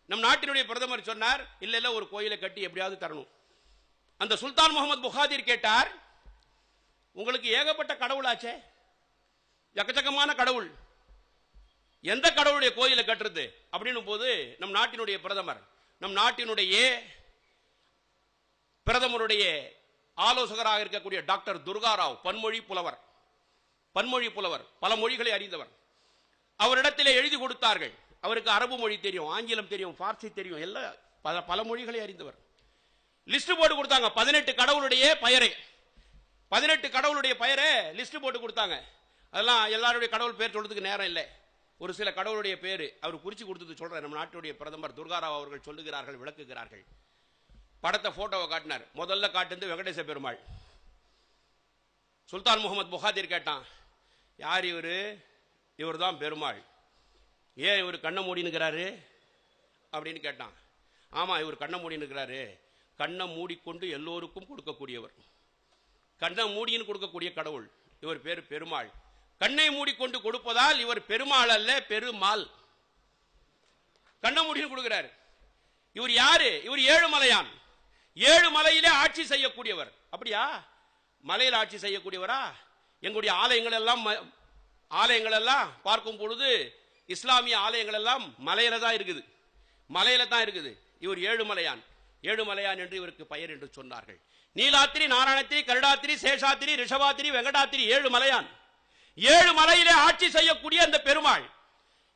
நம் நாட்டினுடைய பிரதமர் சொன்னார், இல்ல ஒரு கோயிலை கட்டி எப்படியாவது தரணும். அந்த சுல்தான் முகமது புகாதிர் கேட்டார், உங்களுக்கு ஏகப்பட்ட கடவுளாச்சே, எக்கச்சக்கமான கடவுள், எந்த கடவுளுடைய கோயிலை கட்டுறது அப்படின்னு போது நம் நாட்டினுடைய பிரதமர், நம் நாட்டினுடைய பிரதமருடைய ஆலோசகராக இருக்கக்கூடிய டாக்டர் துர்காராவ், பன்மொழி புலவர், பல மொழிகளை அறிந்தவர், அவரிடத்திலே எழுதி கொடுத்தார்கள். அவருக்கு அரபு மொழி தெரியும், ஆங்கிலம் தெரியும், பார்சி தெரியும், எல்லாம் பல மொழிகளை அறிந்தவர். லிஸ்ட் போட்டு கொடுத்தாங்க 18 கடவுளுடைய பெயரை லிஸ்ட் போட்டு கொடுத்தாங்க. அதெல்லாம் எல்லாருடைய கடவுள் பேர் சொல்றதுக்கு நேரம் இல்லை. ஒரு சில கடவுளுடைய பேரு அவர் குறிச்சு கொடுத்தது சொல்றேன். நம்ம நாட்டுடைய பிரதமர் துர்காராவ் அவர்கள் சொல்லுகிறார்கள், விளக்குகிறார்கள். படத்தை போட்டோவை காட்டினார். முதல்ல காட்டுந்து வெங்கடேச பெருமாள். சுல்தான் முகமது புகாதிர் கேட்டான், யார் இவரு? இவர் தான் பெருமாள். ஏன் இவர் கண்ணை மூடினுக்கிறாரு அப்படின்னு கேட்டான். ஆமா, இவர் கண்ணை மூடினுக்கிறாரு, கண்ணை மூடிக்கொண்டு எல்லோருக்கும் கொடுக்கக்கூடியவர், கண்ணை மூடின்னு கொடுக்கக்கூடிய கடவுள். இவர் பேர் பெருமாள். கண்ணை மூடிக்கொண்டு கொடுப்பதால் இவர் பெருமாள் அல்ல, பெருமாள். கண்ணை மூடின்னு கொடுக்கிறார். இவர் யாரு? இவர் ஏழுமலையான். 7 மலையிலே ஆட்சி செய்யக்கூடியவர். அப்படியா? மலையில் ஆட்சி செய்யக்கூடியவரா? எங்களுடைய ஆலயங்கள் எல்லாம் பார்க்கும் பொழுது இஸ்லாமிய ஆலயங்கள் எல்லாம் மலையில தான் இருக்குது. இவர் ஏழுமலையான் என்று இவருக்கு பெயர் என்று சொன்னார்கள். நீலாத்திரி, நாராயணத்திரி, கருடாத்திரி, சேஷாத்திரி, ரிஷபாத்திரி, வெங்கடாத்திரி, 7 மலையான். 7 மலையிலே ஆட்சி செய்யக்கூடிய அந்த பெருமாள்,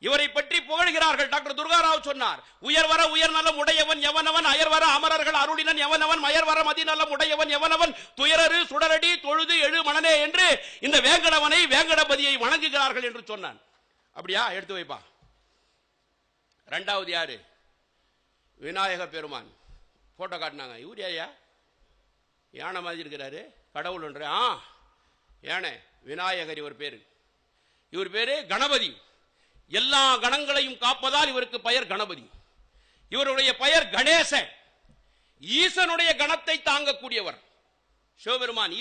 இவரை பற்றி புகழ்கிறார்கள். டாக்டர் துர்காராவ் சொன்னார், உயர்வர உயர்நலம் உடையவன் எவனவன், அயர்வர அமரர்கள் அருளினன் எவனவன், மயர்வர மதிநலம் உடையவன் எவனவன், துயரரு சுடரடி தொழுது எழு மனனே என்று இந்த வேங்கடபதியை வணங்குகிறார்கள் என்று சொன்னான். அப்படியா? எடுத்து வைப்பா. இரண்டாவது யாரு? விநாயக பெருமான். போட்டோ காட்டினாங்க. இவர் ஐயா யானை மாதிரி இருக்கிறாரு, கடவுள் ஒன்று. யானை விநாயகர் இவர் பேரு கணபதி. எல்லா கணங்களையும் காப்பதால் இவருக்கு பெயர் கணபதி. இவருடைய பெயர் கணேசன். ஈசனுடைய கணத்தை தாங்கக்கூடியவர் சிவபெருமான்.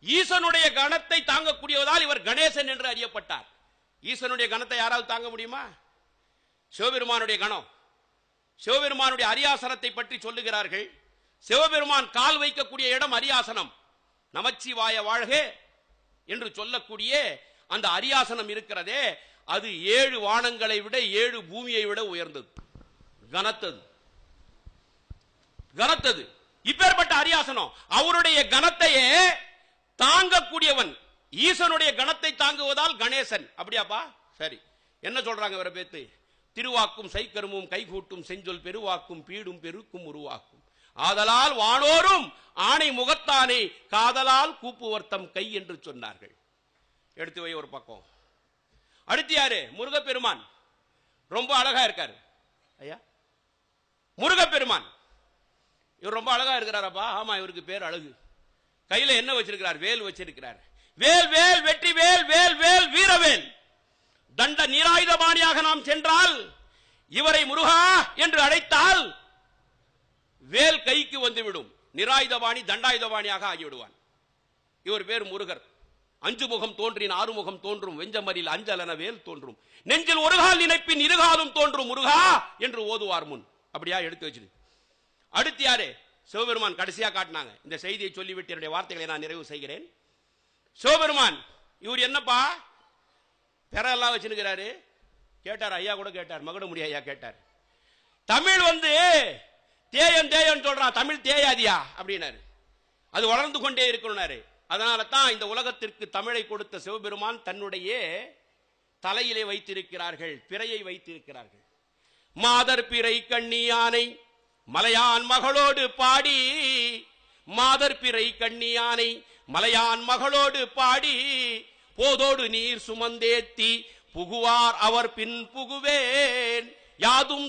ஈசனுடைய கணத்தை தாங்கக்கூடியவதால் இவர் கணேசன் என்று அறியப்பட்டார். ஈசனுடைய கணத்தை யாராவது தாங்க முடியுமா? சிவபெருமானுடைய கணம், சிவபெருமானுடைய அரியாசனத்தை பற்றி சொல்லுகிறார்கள். சிவபெருமான் கால் வைக்கக்கூடிய இடம் அரியாசனம். நமச்சிவாய வாழ்க என்று சொல்லக்கூடிய அந்த அரியாசனம் இருக்கிறதே, அது 7 வானங்களை விட 7 பூமியை விட உயர்ந்தது, கனத்தது. இப்பேற்பட்ட அரியாசனம். அவருடைய கணத்தையே தாங்கக்கூடியவன். ஈசனுடைய கணத்தை தாங்குவதால் கணேசன். அப்படியாப்பா? சரி. என்ன சொல்றாங்க இவரை பேத்து? திருவாக்கும் சைக்கருமும் கைகூட்டும் செஞ்சொல் பெருவாக்கும் பீடும் பெருக்கும் உருவாக்கும் ஆதலால் வானோரும் ஆணை முகத்தானே காதலால் கூப்புவர்த்தம் கை என்று சொன்னார்கள். எடுத்து வை ஒரு பக்கம். அடுத்து யாரு? முருகப்பெருமான். ரொம்ப அழகா இருக்காரு ஐயா முருகப்பெருமான். இவர் ரொம்ப அழகா இருக்கிறாரப்பா. ஆமா, இவருக்கு பேர் அழகு. கையில என்ன வச்சிருக்கிறார்? வேல் வச்சிருக்கிறார். வேல் வேல் வெற்றி வேல் வேல் வேல் வீரவேல். தண்ட நீராயுதபாணியாக நாம் சென்றால், இவரை முருகா என்று அழைத்தால் வேல் கைக்கு வந்துவிடும். நிராயுதபாணி தண்டாயுதபாணியாக ஆகிவிடுவான். இவர் பேர் முருகர். 5 முகம் தோன்றின் 6 முகம் தோன்றும், வெஞ்சமரில் அஞ்சலன வேல் தோன்றும், நெஞ்சில் ஒரு கால் நினைப்பின் இருகாலும் தோன்றும் முருகா என்று ஓதுவார் முன். அப்படியா? எடுத்து வச்சிரு. அடுத்து யாரு? சிவபெருமான். கடைசியா காட்டினாங்க. இந்த செய்தியை சொல்லிவிட்டு என்னுடைய வார்த்தைகளை நான் நிறைவு செய்கிறேன். சிவபெருமான் இவர் என்னப்பா பெறெல்லாம் வச்சிருக்கிறாரு? கேட்டார். ஐயா கூட கேட்டார், மகுடமுடி ஐயா கேட்டார். தமிழ் தேயன் சொல்றான், தமிழ் தேயாதியா அப்படின்னாரு. அது வளர்ந்து கொண்டே இருக்கணும்னாரு. அதனால தான் இந்த உலகத்திற்கு தமிழை கொடுத்த சிவபெருமான் தன்னுடைய தலையிலே வைத்திருக்கிறார்கள், பிறையை வைத்திருக்கிறார்கள். மாதர் பிறை கண்ணியானை மலையான் மகளோடு பாடி, மாதர் பிறை கண்ணியானை மலையான் மகளோடு பாடி, போதோடு நீர் சுமந்தேத்தி புகுவார் அவர் பின் புகுவேன், யாதும்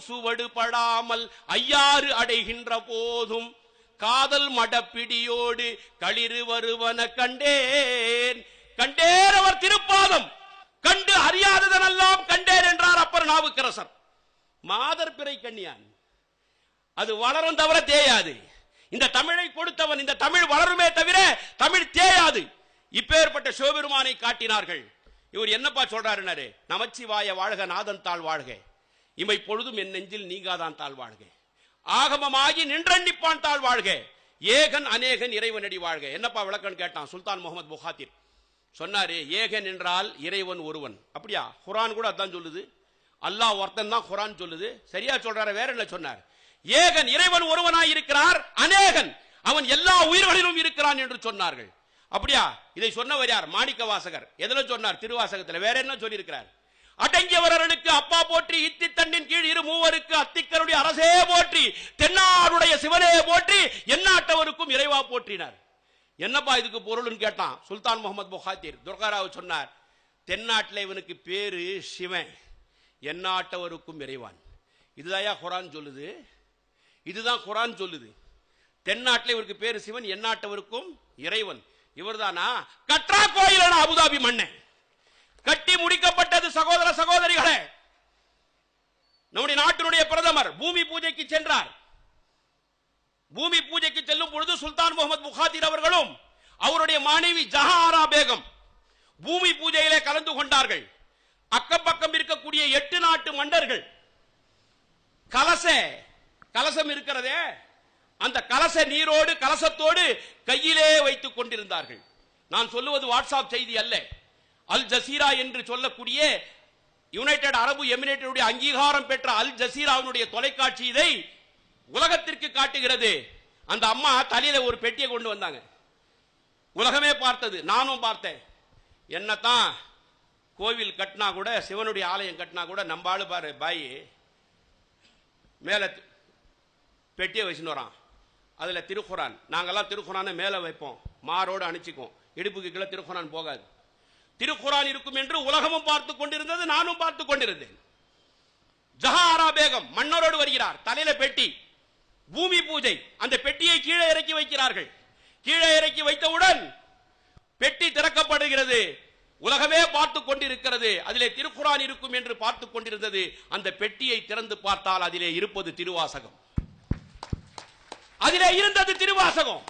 சுவடு படாமல் ஐயாறு அடைகின்ற போதும் காதல் மடப்பிடியோடு களிறு வருவன கண்டேன். அவர் திருப்பாதம் கண்டு அறியாததெல்லாம் கண்டேன் என்றார் அப்பர் நாவுக்கரசர். மாதர் பிறை கண்ணியான் அது வளரும் தவிர தேயாது. இந்த தமிழை கொடுத்தவன், இந்த தமிழ் வளருமே தவிர தமிழ் தேயாது. இப்பேற்பட்ட சிவபெருமானை காட்டினார்கள். இவர் என்னப்பா சொல்றாரு? நமச்சிவாய வாழ்க, நாதன் தாள் வாழ்க. இமை பொழுதும் என் நெஞ்சில் நீங்காதான் தாழ்வாழ்க, ஆகமமாகி நின்றண்டிப்பான் தாழ்வாழ்க, ஏகன் அநேகன் இறைவனடி வாழ்க. என்னப்பா விளக்கன்னு கேட்டான் சுல்தான் முகமது புகாத்திர். சொன்னாரு, ஏகன் என்றால் இறைவன் ஒருவன். அப்படியா? குர்ஆன் கூட அதான் சொல்லுது. அல்லாஹ் ஒருத்தன் தான் குர்ஆன் சொல்லுது. சரியா சொல்றாரு? வேற என்ன சொன்னார்? ஏகன் இறைவன் ஒருவனாய் இருக்கிறார், அநேகன் அவன் எல்லா உயிர்களிலும் இருக்கிறான் என்று சொன்னார்கள். அப்படியா? இதை சொன்னவர் யார்? மாணிக்க வாசகர். எதுல சொன்னார்? திருவாசகத்தில். வேற என்ன சொல்லி இருக்கிறார்? அடங்கியவர்களுக்கு அப்பா போற்றி, இத்தி தண்ணின் கீழ் இரு மூவருக்கு அத்திக்கருடைய அரசே போற்றி, தென்னாடுடைய சிவனே போற்றி, எந்நாட்டவருக்கும் இறைவா போற்றினார். என்னப்பா இதுக்கு பொருள்னு கேட்டான் சுல்தான் முகமது புகாத்திர். துர்காராவ் சொன்னார், தென்னாட்டில் இவனுக்கு பேரு சிவன், எந்நாட்டவருக்கும் இறைவான். இதுதான் குர்ஆன் சொல்லுது. இதுதான் குர்ஆன் சொல்லுது. தென்னாட்டில் இவருக்கு பேரு சிவன், எந்நாட்டவருக்கும் இறைவன். இவர்தானா? கட்ரா கோயிலான அபுதாபி மண்ணை கட்டி முடிக்கப்பட்டது. சகோதர சகோதரிகளே, நம்முடைய நாட்டினுடைய பிரதமர் பூமி பூஜைக்கு சென்றார். பூமி பூஜைக்கு செல்லும் பொழுது சுல்தான் முகமது புகாத்திர் அவர்களும் அவருடைய மனைவி ஜஹாரா பேகம் பூமி பூஜையிலே கலந்து கொண்டார்கள். அக்கம் பக்கம் இருக்கக்கூடிய 8 நாட்டு மன்னர்கள் கலசம் இருக்கிறதே, அந்த கலச நீரோடு கலசத்தோடு கையிலே வைத்துக் கொண்டிருந்தார்கள். நான் சொல்லுவது வாட்ஸ்அப் செய்தி அல்ல. அல் ஜசீரா என்று சொல்லக்கூடிய யுனைடெட் அரபு எமிரேட்டுடைய அங்கீகாரம் பெற்ற அல் ஜசீராவினுடைய தொலைக்காட்சி இதை உலகத்திற்கு காட்டுகிறது. அந்த அம்மா தலையில ஒரு பெட்டியை கொண்டு வந்தாங்க. உலகமே பார்த்தது, நானும் பார்த்தேன். என்னத்தான் கோவில் கட்டினா கூட, சிவனுடைய ஆலயம் கட்டினா கூட, நம்பாளு பாரு பாய் மேல பெட்டியை வச்சுன்னு வரான். அதுல திருக்குரான். நாங்கெல்லாம் திருக்குரானை மேல வைப்போம், மாரோடு அணிச்சிக்கும், இடுப்புக்கு கீழே திருக்குரான் போகாது. திருக்குரான் இருக்கும் என்று உலகமும் பார்த்து கொண்டிருந்தது, நானும் பார்த்து கொண்டிருந்தேன். ஜஹாரா பேகம் மன்னரோடு வருகிறார், தலையில பெட்டி, பூமி பூஜை. அந்த பெட்டியை கீழே இறக்கி வைக்கிறார்கள். கீழே இறக்கி வைத்தவுடன் பெட்டி திறக்கப்படுகிறது. உலகமே பார்த்து கொண்டிருக்கிறது. அதிலே திருக்குரான் இருக்கும் என்று பார்த்து கொண்டிருந்தது. அந்த பெட்டியை திறந்து பார்த்தால் அதிலே இருப்பது திருவாசகம். அதிலே இருந்தது திருவாசகம்.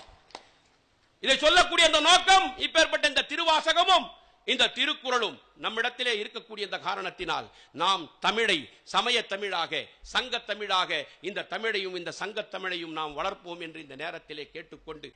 இதை சொல்லக்கூடிய அந்த நோக்கம், இப்பேற்பட்ட இந்த திருவாசகமும் இந்த திருக்குறளும் நம்மிடத்திலே இருக்கக்கூடிய இந்த காரணத்தினால் நாம் தமிழை சமய தமிழாக, சங்க தமிழாக, இந்த தமிழையும் இந்த சங்க தமிழையும் நாம் வளர்ப்போம் என்று இந்த நேரத்திலே கேட்டுக்கொண்டு